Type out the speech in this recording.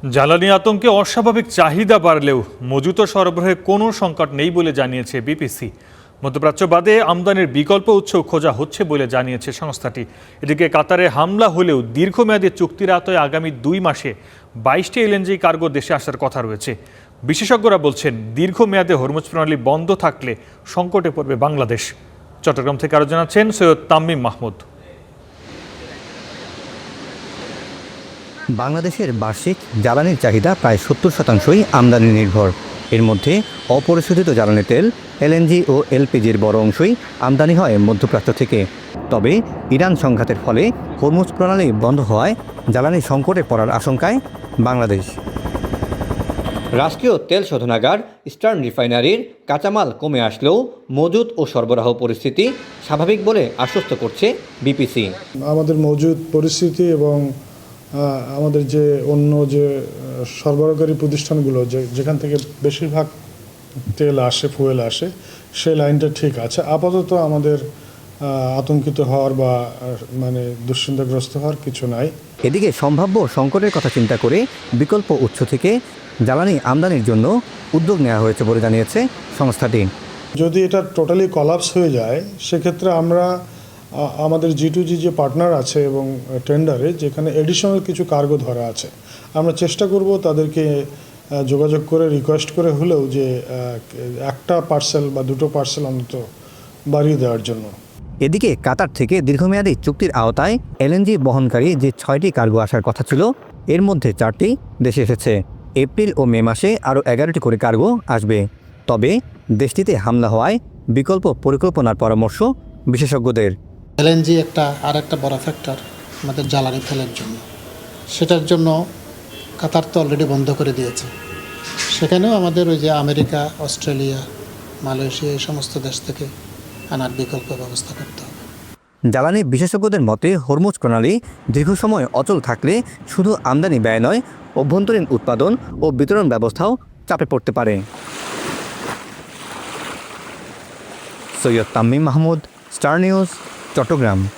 জ্বালানি আতঙ্কে অস্বাভাবিক চাহিদা বাড়লেও মজুত সরবরাহে কোনো সংকট নেই বলে জানিয়েছে বিপিসি। মধ্যপ্রাচ্য বাদে আমদানির বিকল্প উৎস খোঁজা হচ্ছে বলে জানিয়েছে সংস্থাটি। এদিকে কাতারে হামলা হলেও দীর্ঘমেয়াদী চুক্তির আওতায় আগামী 2 মাসে 22টি এলএনজি কার্গো দেশে আসার কথা রয়েছে। বিশেষজ্ঞরা বলছেন, দীর্ঘমেয়াদে হরমুজ প্রণালী বন্ধ থাকলে সংকটে পড়বে বাংলাদেশ। চট্টগ্রাম থেকে আরো জানাচ্ছেন সৈয়দ তামিম মাহমুদ। বাংলাদেশের বার্ষিক জ্বালানির চাহিদা প্রায় 70% আমদানি নির্ভর। এর মধ্যে অপরিশোধিত জ্বালানি তেল, এলএনজি ও এলপিজির বড় অংশই আমদানি হয় মধ্যপ্রাচ্য থেকে। তবে ইরান সংঘাতের ফলে হরমুজ প্রণালী বন্ধ হওয়ায় জ্বালানি সংকটে পড়ার আশঙ্কায় বাংলাদেশ। রাষ্ট্রীয় তেল শোধনাগার ইস্টার্ন রিফাইনারির কাঁচামাল কমে আসলেও মজুত ও সরবরাহ পরিস্থিতি স্বাভাবিক বলে আশ্বস্ত করছে বিপিসি। আমাদের মজুদ পরিস্থিতি এবং আমাদের যে অন্য যে সরবরাহকারী প্রতিষ্ঠানগুলো যেখান থেকে বেশিরভাগ তেল আসে, ফুয়েল আসে, সেই লাইনটা ঠিক আছে। আপাতত আমাদের আতঙ্কিত হওয়ার বা দুশ্চিন্তাগ্রস্ত হওয়ার কিছু নাই। এদিকে সম্ভাব্য সংকটের কথা চিন্তা করে বিকল্প উৎস থেকে জ্বালানি আমদানির জন্য উদ্যোগ নেওয়া হয়েছে বলে জানিয়েছে সংস্থাটি। যদি এটা টোটালি কলাপস হয়ে যায়, সেক্ষেত্রে আমরা আমাদের G2G যে পার্টনার আছে এবং টেন্ডারে যেখানে এডিশনাল কিছু কার্গো ধরা আছে, আমরা চেষ্টা করব তাদেরকে যোগাযোগ করে রিকোয়েস্ট করে হলেও যে একটা পার্সেল বা দুটো পার্সেল অন্তত বাড়িয়ে দেওয়ার জন্য। এদিকে কাতার থেকে দীর্ঘমেয়াদী চুক্তির আওতায় এলএনজি বহনকারী যে 6টি কার্গো আসার কথা ছিল, এর মধ্যে 4টি দেশে এসেছে। এপ্রিল ও মে মাসে আরও 11টি করে কার্গো আসবে। তবে দেশটিতে হামলা হওয়ায় বিকল্প পরিকল্পনার পরামর্শ বিশেষজ্ঞদের। এলএনজি আর একটা বড় ফ্যাক্টর আমাদের জ্বালানি তেলের জন্য। সেটার জন্য কাতার তো অলরেডি বন্ধ করে দিয়েছে। সেখানেও আমাদের ওই যে আমেরিকা, অস্ট্রেলিয়া, মালয়েশিয়া এই সমস্ত দেশ থেকে আনার বিকল্প ব্যবস্থা করতে হবে। জ্বালানি বিশেষজ্ঞদের মতে হরমুজ প্রণালী দীর্ঘ সময় অচল থাকলে শুধু আমদানি ব্যয় নয়, অভ্যন্তরীণ উৎপাদন ও বিতরণ ব্যবস্থাও চাপে পড়তে পারে। Syed Tamim Mahmud, Star News, Chittagong.